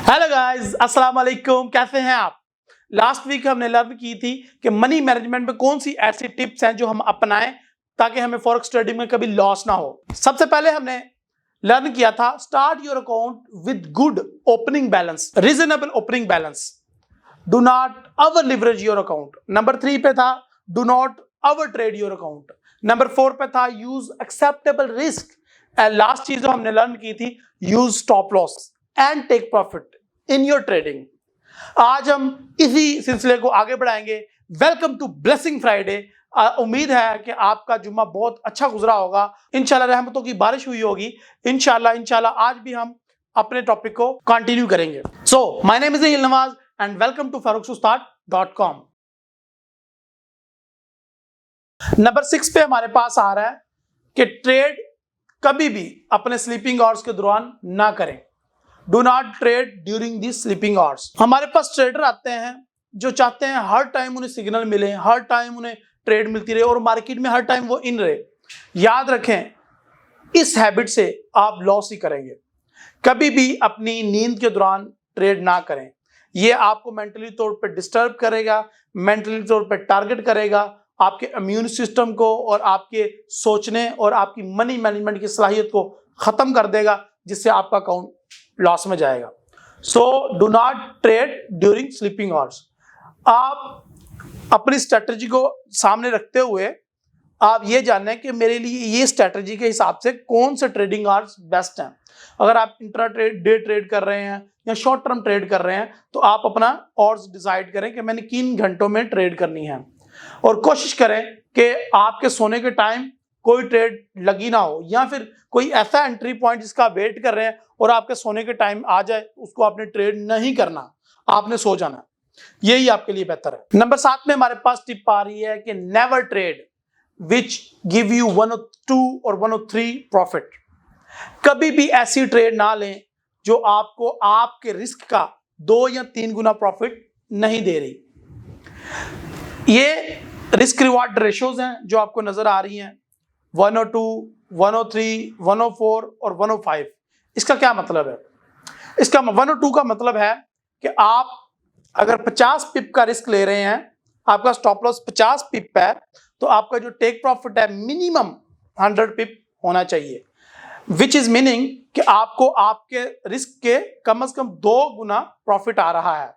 Hello guys, अस्सलाम वालेकुम। कैसे हैं आप? लास्ट वीक हमने लर्न की थी कि मनी मैनेजमेंट में कौन सी ऐसी टिप्स हैं जो हम अपनाएं ताकि हमें फॉरेक्स ट्रेडिंग में कभी लॉस ना हो। सबसे पहले हमने लर्न किया था start your account with good opening balance, reasonable opening balance. Do not over leverage your account. Number 3 पे था do not over trade your account. Number 4 पे था use acceptable risk. And last चीज जो हमने लर्न की थी use stop loss and take profit in your trading. आज हम इसी सिलसिले को आगे बढ़ाएंगे। Welcome to blessing Friday. उम्मीद है कि आपका जुम्मा बहुत अच्छा गुजरा होगा। इंशाल्लाह रहमतों की बारिश हुई होगी। इंशाल्लाह आज भी हम अपने टॉपिक को कंटिन्यू करेंगे। So my name is Aheel Nawaz and welcome to faruqsustat.com। Number 6 पे हमारे पास आ रहा है कि ट्रेड कभी भी अपने स्लीपिंग आवर्स के दौरान ना करें। Do not trade during the sleeping hours. हमारे पास ट्रेडर आते हैं जो चाहते हैं हर टाइम उन्हें सिग्नल मिले, हर टाइम उन्हें ट्रेड मिलती रहे और मार्केट में हर टाइम वो इन रहे। याद रखें, इस हैबिट से आप लॉस ही करेंगे। कभी भी अपनी नींद के दौरान ट्रेड ना करें। ये आपको मेंटली तौर पे डिस्टर्ब करेगा, मेंटली तौर पे टारगेट करेगा, आपके इम्यून सिस्टम को और आपके सोचने और आपकी मनी मैनेजमेंट की सलाहियत को खत्म कर देगा, जिससे आपका अकाउंट लॉस में जाएगा। So do not trade during sleeping hours. आप अपनी स्ट्रेटजी को सामने रखते हुए आप ये जानें कि मेरे लिए ये स्ट्रेटजी के हिसाब से कौन से ट्रेडिंग आवर्स बेस्ट हैं। अगर आप इंट्रा ट्रेड डे ट्रेड कर रहे हैं या शॉर्ट टर्म ट्रेड कर रहे हैं तो आप अपना आवर्स डिसाइड करें कि मैंने किन घंटों में ट्रेड करनी है और कोशिश करें कि आपके सोने के टाइम कोई ट्रेड लगी ना हो या फिर कोई ऐसा एंट्री पॉइंट जिसका वेट कर रहे हैं और आपके सोने के टाइम आ जाए, उसको आपने ट्रेड नहीं करना, आपने सो जाना। यही आपके लिए बेहतर है। नंबर 7 में हमारे पास टिप आ रही है कि never trade which give you 102 और 103 प्रॉफिट। कभी भी ऐसी ट्रेड ना लें जो आपको आपके रिस्क का 2 या 3 गुना प्रॉफिट नहीं दे रही। ये रिस्क रिवार्ड रेशियोज हैं जो आपको नजर आ रही हैं, 102, 103, 104 और 105। इसका क्या मतलब है? इसका 102 का मतलब है कि आप अगर 50 पिप का रिस्क ले रहे हैं, आपका स्टॉप लॉस 50 पिप है, तो आपका जो टेक प्रॉफिट है मिनिमम 100 पिप होना चाहिए, विच इज मीनिंग कि आपको आपके रिस्क के कम से कम 2 गुना प्रॉफिट आ रहा है।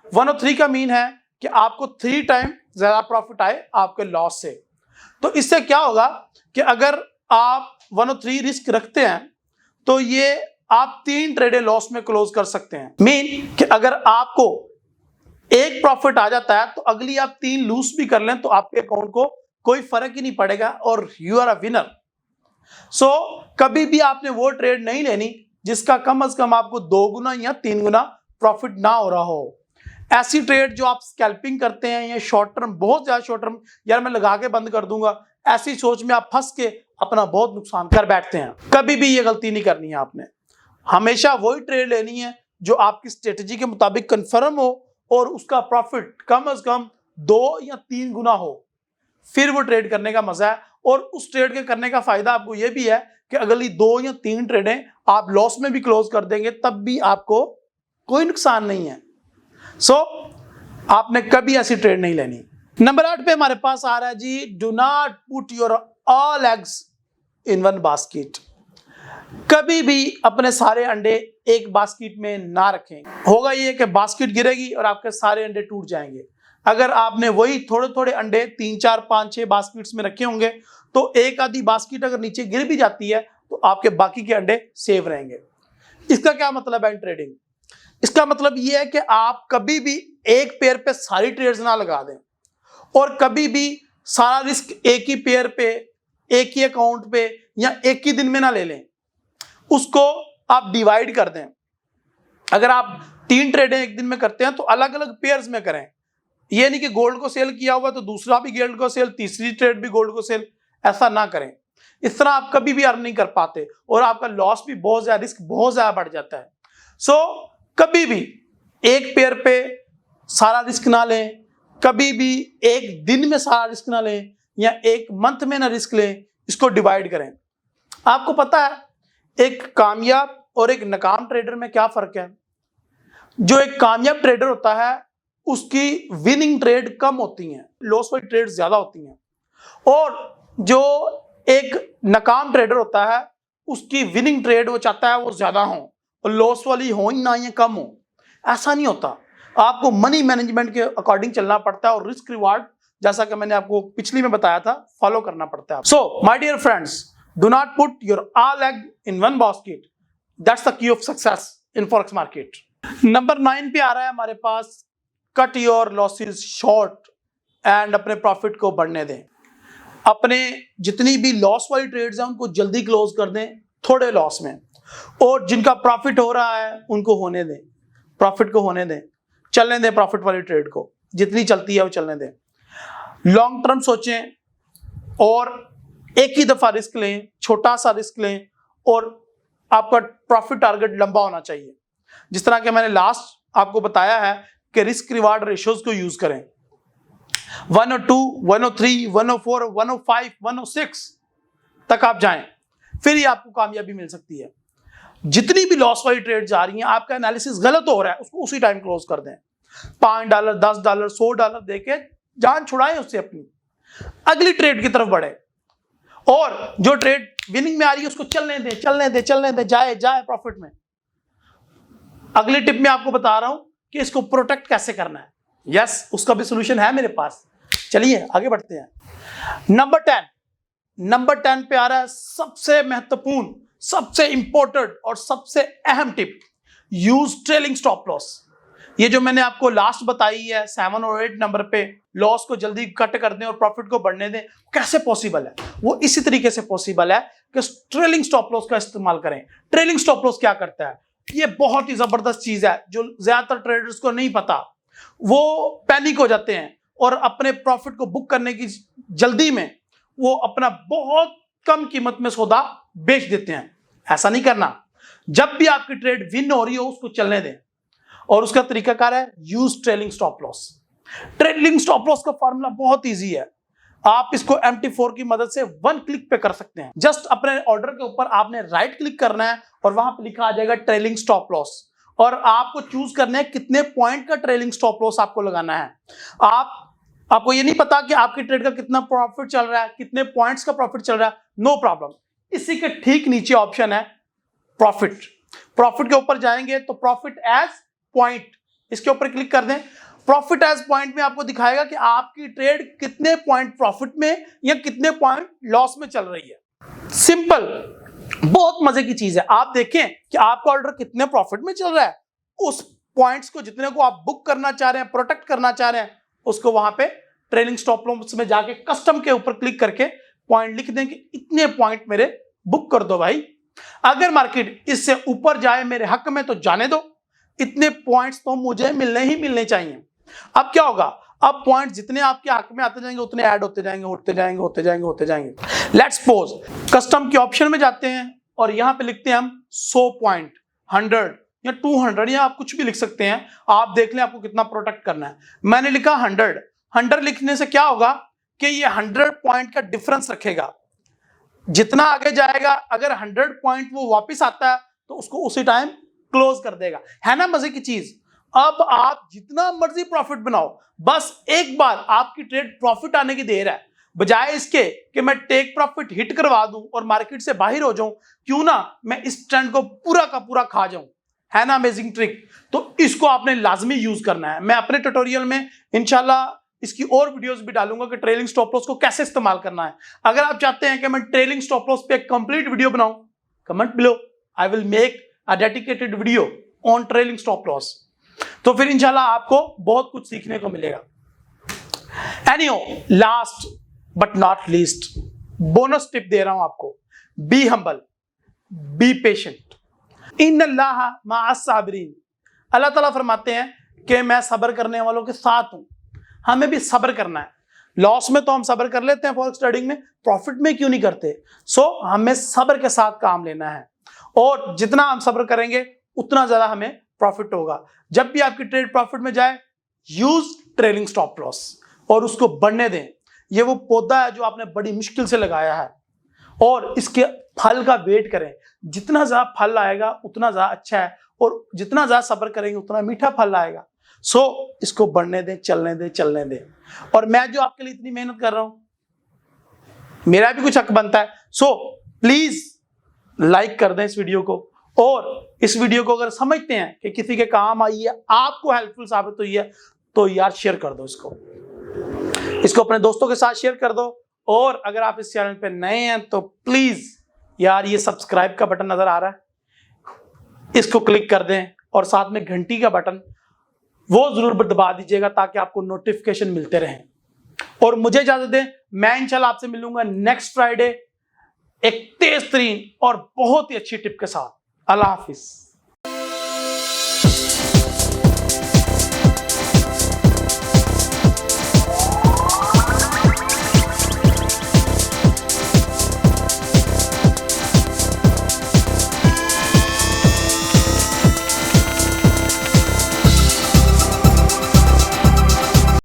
103 का मीन है कि आपको 3 टाइम ज्यादा प्रॉफिट आए आपके लॉस से। तो इससे क्या होगा कि अगर आप 103 रिस्क रखते हैं तो ये आप 3 ट्रेडें लॉस में क्लोज कर सकते हैं। मीन कि अगर आपको एक प्रॉफिट आ जाता है तो अगली आप 3 लूज भी कर लें तो आपके अकाउंट को कोई फर्क ही नहीं पड़ेगा और यू आर अ विनर। सो कभी भी आपने वो ट्रेड नहीं लेनी जिसका कम से कम आपको 2 गुना या 3 गुना प्रॉफिट ना हो रहा हो। ऐसी ट्रेड जो आप स्कैल्पिंग करते हैं या शॉर्ट टर्म, बहुत ज्यादा शॉर्ट टर्म, यार मैं लगा के बंद कर दूंगा, ऐसी सोच में आप फंस के अपना बहुत नुकसान कर बैठते हैं। कभी भी ये गलती नहीं करनी है आपने। हमेशा वही ट्रेड लेनी है जो आपकी स्ट्रेटजी के मुताबिक कंफर्म हो और उसका प्रॉफिट कम से कम 2 या 3 गुना हो, फिर वो ट्रेड करने का मजा है। और उस ट्रेड के करने का फायदा आपको यह भी है कि अगली 2 या 3 ट्रेडें आप लॉस में भी क्लोज कर देंगे, तब भी आपको कोई नुकसान नहीं है। सो आपने कभी ऐसी ट्रेड नहीं लेनी। नंबर 8 पे हमारे पास आ रहा है जी, do not put your all eggs in one basket. कभी भी अपने सारे अंडे एक बास्केट में ना रखें। होगा ये कि बास्केट गिरेगी और आपके सारे अंडे टूट जाएंगे। अगर आपने वही थोड़े थोड़े अंडे 3, 4, 5, 6 बास्केट्स में रखे होंगे तो एक आधी बास्केट अगर नीचे गिर भी जाती है तो आपके बाकी के अंडे सेफ रहेंगे। इसका क्या मतलब है इन ट्रेडिंग? इसका मतलब यह है कि आप कभी भी एक पेयर पे सारी ट्रेड्स ना लगा दें और कभी भी सारा रिस्क एक ही पेयर पे, एक ही अकाउंट पे या एक ही दिन में ना ले लें। उसको आप डिवाइड कर दें। अगर आप 3 ट्रेडें एक दिन में करते हैं तो अलग अलग पेयर्स में करें। यह नहीं कि गोल्ड को सेल किया हुआ तो दूसरा भी गोल्ड को सेल, तीसरी ट्रेड भी गोल्ड को सेल, ऐसा ना करें। इस तरह आप कभी भी अर्न नहीं कर पाते और आपका लॉस भी बहुत ज्यादा, रिस्क बहुत ज्यादा बढ़ जाता है। सो कभी भी एक पेयर पे सारा रिस्क ना लें, कभी भी एक दिन में सारा रिस्क ना लें या एक मंथ में ना रिस्क लें, इसको डिवाइड करें। आपको पता है एक कामयाब और एक नाकाम ट्रेडर में क्या फर्क है? जो एक कामयाब ट्रेडर होता है उसकी विनिंग ट्रेड कम होती हैं, लॉस वाली ट्रेड ज्यादा होती हैं, और जो एक नाकाम ट्रेडर होता है उसकी विनिंग ट्रेड वो चाहता है वो ज्यादा हो और लॉस वाली हो ही ना या कम हो। ऐसा नहीं होता, आपको मनी मैनेजमेंट के अकॉर्डिंग चलना पड़ता है और रिस्क रिवार्ड जैसा कि मैंने आपको पिछली में बताया था फॉलो करना पड़ता है। So my dear friends, do not put your all egg in one basket, that's the key of success in forex market. Number 9 पे आ रहा है हमारे पास, cut your losses short and अपने प्रॉफिट को बढ़ने दें। अपने जितनी भी लॉस वाली ट्रेड्स हैं उनको जल्दी क्लोज कर दें थोड़े लॉस में, और जिनका प्रॉफिट हो रहा है उनको होने दें, प्रॉफिट को होने दें, चलने दें प्रॉफिट वाली ट्रेड को, जितनी चलती है वो चलने दें। लॉन्ग टर्म सोचें और एक ही दफा रिस्क लें, छोटा सा रिस्क लें, और आपका प्रॉफिट टारगेट लंबा होना चाहिए। जिस तरह के मैंने लास्ट आपको बताया है कि रिस्क रिवार्ड रेशियोज को यूज करें, 102, 103, 104, 105, 106 तक आप जाएं, फिर ही आपको कामयाबी मिल सकती है। जितनी भी लॉस वाली ट्रेड जा रही हैं, आपका एनालिसिस गलत हो रहा है, उसको उसी टाइम क्लोज कर दें। $5, $10, $100 देके जान छुड़ाएं उससे, अपनी अगली ट्रेड की तरफ बढ़े, और जो ट्रेड विनिंग में आ रही है उसको चलने दें, चलने दें, चलने दें, जाए जाए प्रॉफिट में। अगली टिप में आपको बता रहा हूं कि इसको प्रोटेक्ट कैसे करना है। यस, उसका भी सोल्यूशन है मेरे पास। चलिए आगे बढ़ते हैं। नंबर 10 पे आ रहा है सबसे महत्वपूर्ण, सबसे इंपॉर्टेंट और सबसे अहम tip, use trailing stop loss. ये जो मैंने आपको लास्ट बताई है 7 और 8 नंबर पे, लॉस को जल्दी कट कर दें और प्रॉफिट को बढ़ने दें, कैसे पॉसिबल है? वो इसी तरीके से पॉसिबल है कि ट्रेलिंग स्टॉप लॉस का इस्तेमाल करें। ट्रेलिंग स्टॉप लॉस क्या करता है? ये बहुत ही जबरदस्त चीज है जो ज्यादातर ट्रेडर्स को नहीं पता। वो पैनिक हो जाते हैं और अपने प्रॉफिट को बुक करने की जल्दी में वो अपना बहुत कम कीमत में सौदा बेच देते हैं। ऐसा नहीं करना। जब भी आपकी ट्रेड विन हो रही हो उसको चलने दें, और उसका तरीकाकार है use trailing stop loss. Trailing stop loss का फॉर्मूला बहुत इजी है, आप इसको MT4 की मदद से 1 क्लिक पे कर सकते हैं। जस्ट अपने ऑर्डर के ऊपर आपने राइट क्लिक करना है और वहां पे लिखा आ जाएगा ट्रेलिंग स्टॉप लॉस, और आपको चूज करना है कितने पॉइंट का ट्रेलिंग स्टॉप लॉस आपको लगाना है। आपको ये नहीं पता कि आपकी ट्रेड का कितना प्रॉफिट चल रहा है, कितने पॉइंट्स का प्रॉफिट चल रहा है, नो प्रॉब्लम। इसी के ठीक नीचे ऑप्शन है प्रॉफिट। प्रॉफिट के ऊपर जाएंगे तो प्रॉफिट एज पॉइंट, इसके ऊपर क्लिक कर दें। प्रॉफिट एज पॉइंट में आपको दिखाएगा कि आपकी ट्रेड कितने पॉइंट प्रॉफिट में या कितने पॉइंट लॉस में चल रही है। सिंपल, बहुत मजे की चीज है। आप देखें कि आपका ऑर्डर कितने प्रॉफिट में चल रहा है, उस पॉइंट्स को जितने को आप बुक करना चाह रहे हैं, प्रोटेक्ट करना चाह रहे हैं, उसको वहां पे ट्रेलिंग स्टॉप लॉस में जाके कस्टम के ऊपर क्लिक करके पॉइंट लिख दें कि इतने पॉइंट मेरे बुक कर दो भाई। अगर मार्केट इससे ऊपर जाए मेरे हक में तो जाने दो, इतने पॉइंट्स तो मुझे मिलने ही मिलने चाहिए। अब क्या होगा? अब पॉइंट्स जितने आपके हक में आते जाएंगे उतने ऐड होते जाएंगे, होते जाएंगे, होते जाएंगे, होते जाएंगे। लेट्स सपोज कस्टम के ऑप्शन में जाते हैं और यहां पे लिखते हैं हम 100 पॉइंट, 100 या 200, या आप कुछ भी लिख सकते हैं। आप देख लें आपको कितना प्रोटेक्ट करना है। मैंने लिखा 100 लिखने से क्या होगा कि ये 100 पॉइंट का डिफरेंस रखेगा। जितना आगे जाएगा, अगर 100 पॉइंट वो वापस आता है तो उसको उसी टाइम क्लोज कर देगा। है ना मजे की चीज? अब आप जितना मर्जी प्रॉफिट बनाओ, बस एक बार आपकी ट्रेड प्रॉफिट आने की देर है। बजाय इसके कि मैं टेक प्रॉफिट हिट करवा दूं और मार्केट से बाहर हो जाऊं, क्यों ना मैं इस ट्रेंड को पूरा का पूरा खा जाऊं। है ना अमेजिंग ट्रिक? तो इसको आपने लाजमी यूज करना है। मैं अपने ट्यूटोरियल में इंशाल्लाह इसकी और वीडियोस भी डालूंगा कि ट्रेलिंग स्टॉप लॉस को कैसे इस्तेमाल करना है। अगर आप चाहते हैं कि मैं ट्रेलिंग स्टॉप लॉस पे एक कंप्लीट वीडियो बनाऊं, comment below, I will make a dedicated video on trailing stop loss. तो फिर इंशाल्लाह आपको बहुत कुछ सीखने को मिलेगा। Anyhow, last but not least bonus tip दे रहा हूं आपको। बी हम्बल, बी पेशेंट, इन्नल्लाह मअस साबिरीन। अल्लाह ताला फरमाते हैं कि मैं सब्र करने वालों के साथ हूं। हमें भी सब्र करना है। लॉस में तो हम सब्र कर लेते हैं फॉरेक्स ट्रेडिंग में, प्रॉफिट में क्यों नहीं करते? हमें सब्र के साथ काम लेना है, और जितना हम सब्र करेंगे उतना ज्यादा हमें प्रॉफिट होगा। जब भी आपकी ट्रेड प्रॉफिट में जाए, यूज ट्रेलिंग स्टॉप लॉस और उसको बढ़ने दें। ये वो पौधा है जो आपने बड़ी मुश्किल से लगाया है, और इसके फल का वेट करें। जितना ज्यादा फल आएगा उतना ज्यादा अच्छा है, और जितना ज्यादा सब्र करेंगे उतना मीठा फल आएगा। सो इसको बढ़ने दें, चलने दें, चलने दें। और मैं जो आपके लिए इतनी मेहनत कर रहा हूं, मेरा भी कुछ हक बनता है। सो प्लीज लाइक कर दें इस वीडियो को, और इस वीडियो को अगर समझते हैं कि किसी के काम आई है, आपको हेल्पफुल साबित हुई है, तो यार शेयर कर दो इसको अपने दोस्तों के साथ शेयर कर दो। और अगर आप इस चैनल पे नए हैं तो प्लीज यार ये सब्सक्राइब का बटन नजर आ रहा है, इसको क्लिक कर दें, और साथ में घंटी का बटन वो जरूर दबा दीजिएगा ताकि आपको नोटिफिकेशन मिलते रहें। और मुझे इजाजत दें, मैं इंशाल्लाह आपसे मिलूंगा नेक्स्ट फ्राइडे एक तेज तरीन और बहुत ही अच्छी टिप के साथ। अल्लाह हाफिज।